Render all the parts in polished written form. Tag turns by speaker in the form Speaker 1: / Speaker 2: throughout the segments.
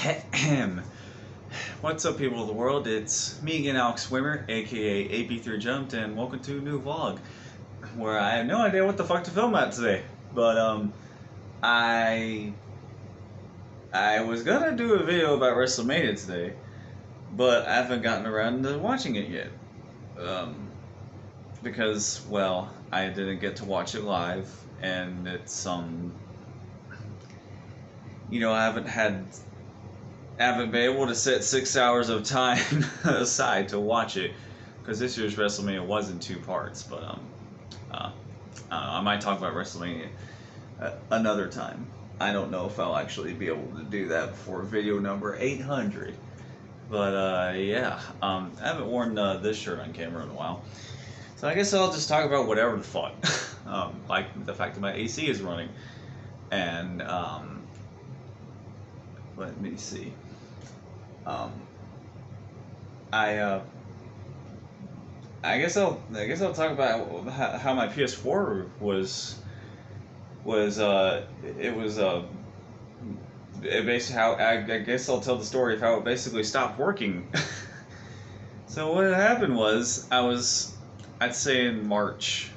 Speaker 1: Ahem. What's up, people of the world? It's me again, Alex Swimmer, aka AP3 Jumped, and welcome to a new vlog where I have no idea what the fuck to film at today. But I was gonna do a video about WrestleMania today, but I haven't gotten around to watching it yet. Because well, I didn't get to watch it live, and it's I haven't been able to set 6 hours of time aside to watch it, because this year's WrestleMania was in 2 parts. But I might talk about WrestleMania another time. I don't know if I'll actually be able to do that before video number 800. But yeah, I haven't worn this shirt on camera in a while, so I guess I'll just talk about whatever the fuck. Like the fact that my AC is running, and let me see. I I guess I'll talk about how my PS4 was it was it basically how I guess I'll tell the story of how it basically stopped working. So what happened was I'd say in March,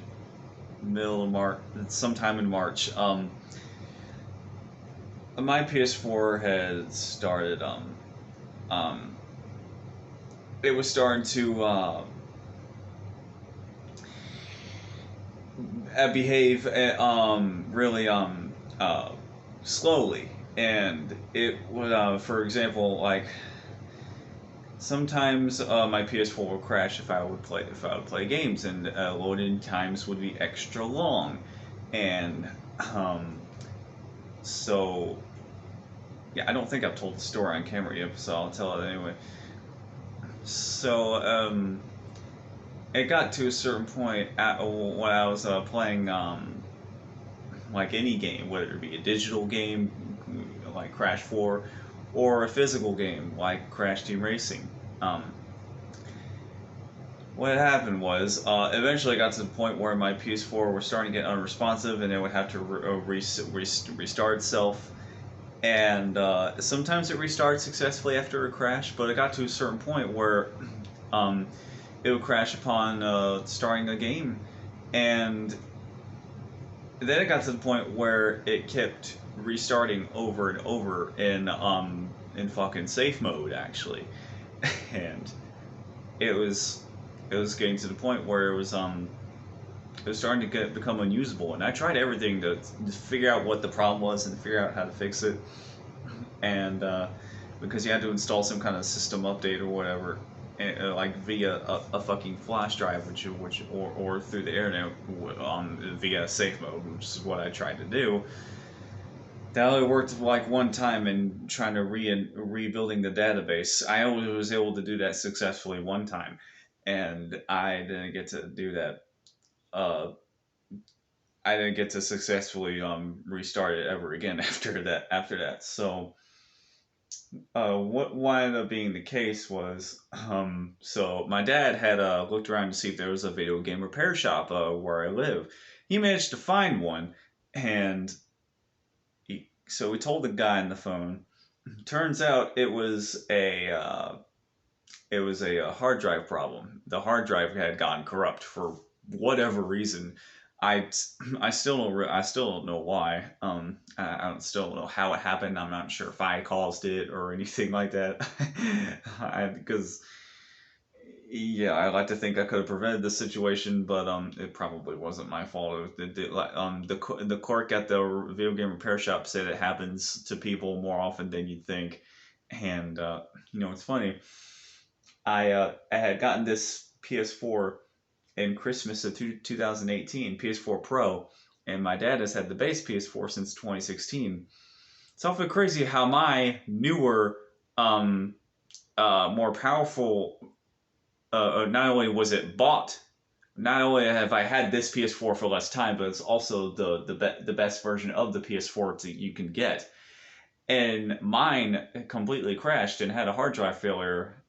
Speaker 1: middle of March, sometime in March. My PS4 had started um it was starting to behave really slowly, and it would for example, like sometimes my PS4 would crash if I would play games, and loading times would be extra long, and so yeah, I don't think I've told the story on camera yet, so I'll tell it anyway. So it got to a certain point when I was playing like any game, whether it be a digital game like Crash 4 or a physical game like Crash Team Racing. What happened was eventually I got to the point where my PS4 was starting to get unresponsive, and it would have to restart itself. And sometimes it restarted successfully after a crash, but it got to a certain point where it would crash upon starting a game, and then it got to the point where it kept restarting over and over in fucking safe mode, actually. And it was getting to the point where it was starting to become unusable, and I tried everything to figure out what the problem was and figure out how to fix it. And because you had to install some kind of system update or whatever, like via a fucking flash drive, or through the internet via safe mode, which is what I tried to do. That only worked like one time in trying to rebuilding the database. I only was able to do that successfully one time, and I didn't get to do that. I didn't get to successfully restart it ever again after that. So what ended up being the case was, so my dad had looked around to see if there was a video game repair shop where I live. He managed to find one, and so we told the guy on the phone. Turns out it was a hard drive problem. The hard drive had gone corrupt for whatever reason. I, I still don't know why. Still don't know how it happened. I'm not sure if I caused it or anything like that. Because yeah, I like to think I could have prevented the situation, but it probably wasn't my fault. The clerk at the video game repair shop said it happens to people more often than you'd think. And it's funny. I had gotten this PS4 in Christmas of 2018, PS4 Pro, and my dad has had the base PS4 since 2016. It's awfully crazy how my newer, more powerful, not only was it bought, not only have I had this PS4 for less time, but it's also the best version of the PS4 you can get. And mine completely crashed and had a hard drive failure.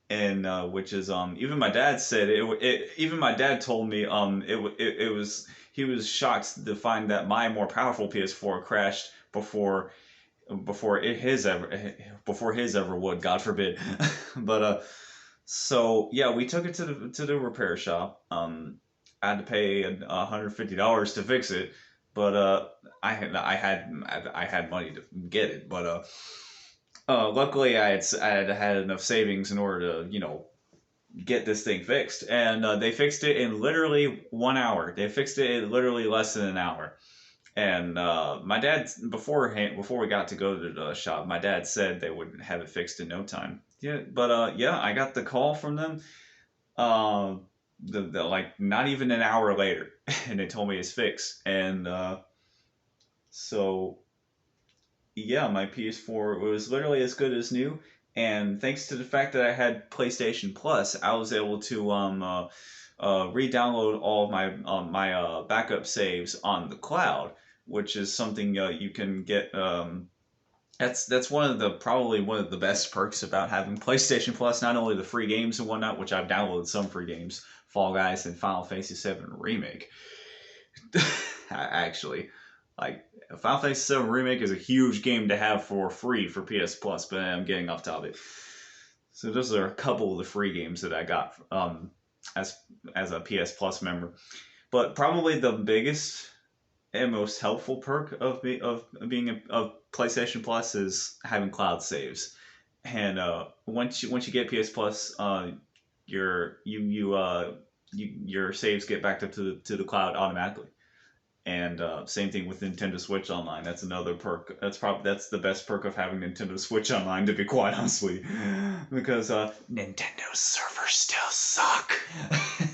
Speaker 1: And which is even my dad said even my dad told me it was he was shocked to find that my more powerful PS4 crashed before his ever would, God forbid. But so yeah, we took it to the repair shop. I had to pay $150 to fix it, but I had money to get it. But luckily I had enough savings in order to get this thing fixed, and they fixed it in literally 1 hour. They fixed it in literally less than an hour. And my dad, before we got to go to the shop, my dad said they would have it fixed in no time. Yeah, but yeah, I got the call from them, uh, like not even an hour later, and they told me it's fixed. And so yeah, my PS4 was literally as good as new. And thanks to the fact that I had PlayStation Plus, I was able to re-download all of my backup saves on the cloud, which is something you can get. That's probably one of the best perks about having PlayStation Plus. Not only the free games and whatnot, which I've downloaded some free games, Fall Guys and Final Fantasy VII Remake. Actually, like Final Fantasy VII Remake is a huge game to have for free for PS Plus, but I'm getting off topic. So those are a couple of the free games that I got as a PS Plus member. But probably the biggest and most helpful perk of being a PlayStation Plus is having cloud saves. And once you get PS Plus, your saves get backed up to the cloud automatically. And same thing with Nintendo Switch Online. That's another perk. That's the best perk of having Nintendo Switch Online, to be quite honestly, because Nintendo servers still suck.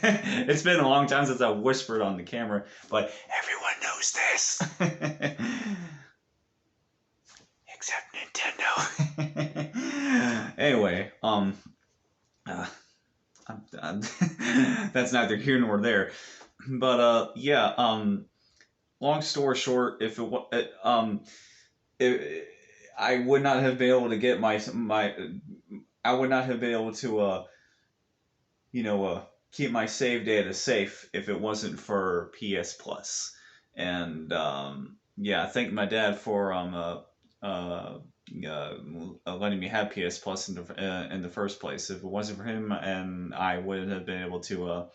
Speaker 1: It's been a long time since I whispered on the camera, but everyone knows this, except Nintendo. Anyway, that's neither here nor there. But yeah, long story short, I would not have been able to get I would not have been able to keep my save data safe if it wasn't for PS Plus. And yeah, I thank my dad for letting me have PS Plus in the first place. If it wasn't for him, and I wouldn't have been able to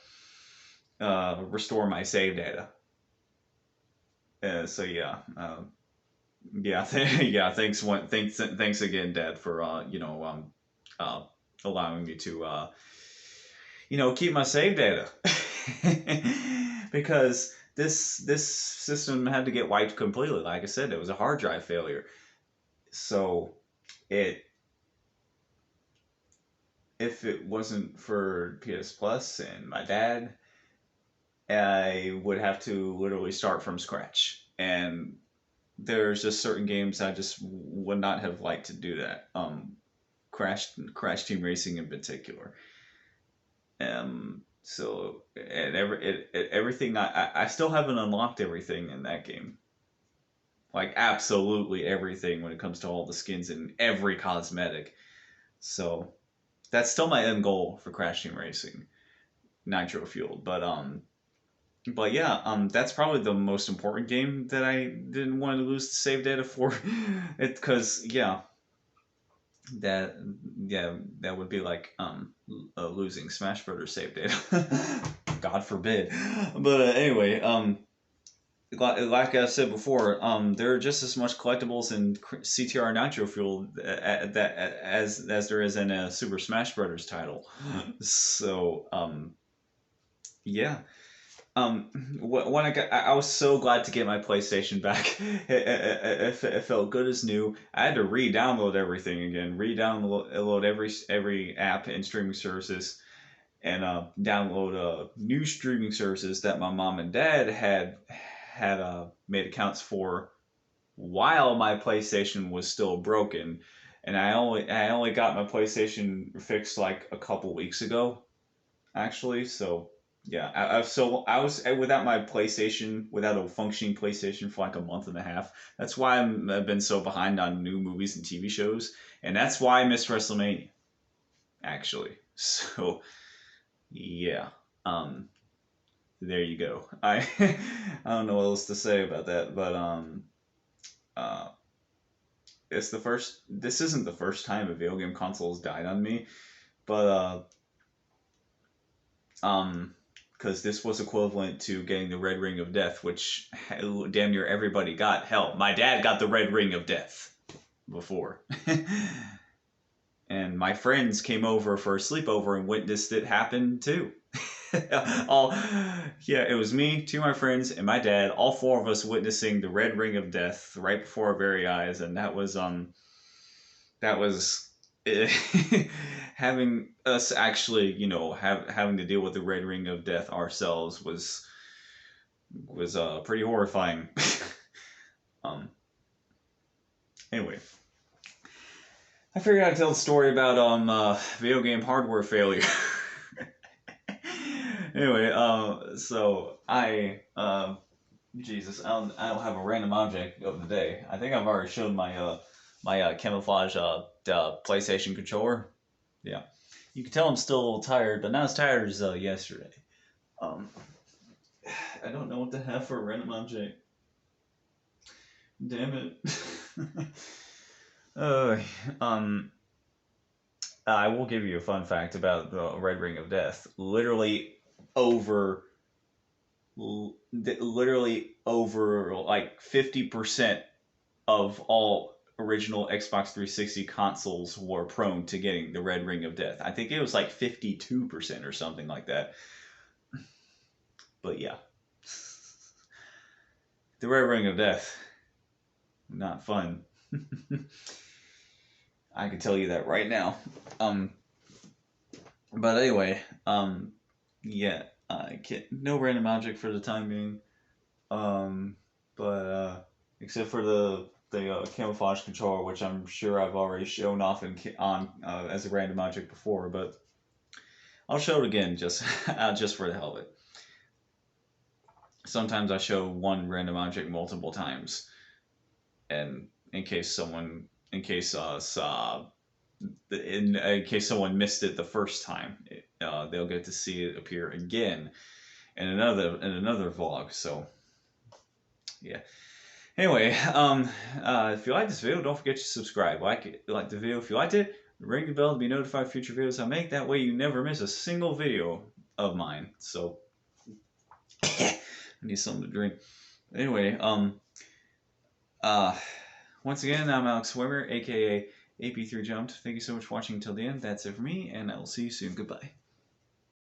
Speaker 1: restore my save data. So yeah, yeah, yeah. Thanks again, Dad, for allowing me to keep my save data, because this system had to get wiped completely. Like I said, it was a hard drive failure. So if it wasn't for PS Plus and my dad, I would have to literally start from scratch. And there's just certain games I just would not have liked to do that. Crash Team Racing in particular. So and everything I still haven't unlocked everything in that game. Like absolutely everything when it comes to all the skins and every cosmetic. So that's still my end goal for Crash Team Racing, Nitro Fueled. But yeah, that's probably the most important game that I didn't want to lose the save data for. Because that that would be like losing Smash Brothers save data. God forbid. But anyway, like I said before, there are just as much collectibles in CTR Nitro Fuel as there is in a Super Smash Brothers title. So yeah. When I was so glad to get my PlayStation back. It felt good as new. I had to re-download everything again, re-download every app and streaming services, and download new streaming services that my mom and dad had made accounts for while my PlayStation was still broken, and I only got my PlayStation fixed like a couple weeks ago, actually. So yeah, I was without my PlayStation, without a functioning PlayStation for like a month and a half. That's why I've been so behind on new movies and TV shows, and that's why I missed WrestleMania, actually. So yeah, there you go. I don't know what else to say about that, but uh, it's the first. This isn't the first time a video game console has died on me, but because this was equivalent to getting the Red Ring of Death, which damn near everybody got. Hell, my dad got the Red Ring of Death before. And my friends came over for a sleepover and witnessed it happen too. all Yeah, it was me, two of my friends, and my dad, all four of us witnessing the Red Ring of Death right before our very eyes, and that was having us actually, having to deal with the Red Ring of Death ourselves was pretty horrifying. um anyway, I figured I'd tell a story about video game hardware failure. Anyway, so Jesus, I don't have a random object of the day. I think I've already shown my camouflage PlayStation controller. Yeah, you can tell I'm still a little tired, but not as tired as yesterday. Um, I don't know what to have for a random object. Damn it. uh, um, I will give you a fun fact about the Red Ring of Death. Literally over like 50% of all original Xbox 360 consoles were prone to getting the Red Ring of Death. I think it was like 52% or something like that. But yeah. The Red Ring of Death. Not fun. I can tell you that right now. But anyway, yeah, no random object for the time being. But except for the camouflage controller, which I'm sure I've already shown off on as a random object before, but I'll show it again just just for the hell of it. Sometimes I show one random object multiple times, and in case someone missed it the first time, they'll get to see it appear again in another vlog. So yeah. Anyway, if you like this video, don't forget to subscribe. Like the video if you liked it. Ring the bell to be notified of future videos I make. That way you never miss a single video of mine. So I need something to drink. Anyway, once again, I'm Alex Swimmer, aka AP3 Jumped. Thank you so much for watching until the end. That's it for me, and I will see you soon. Goodbye.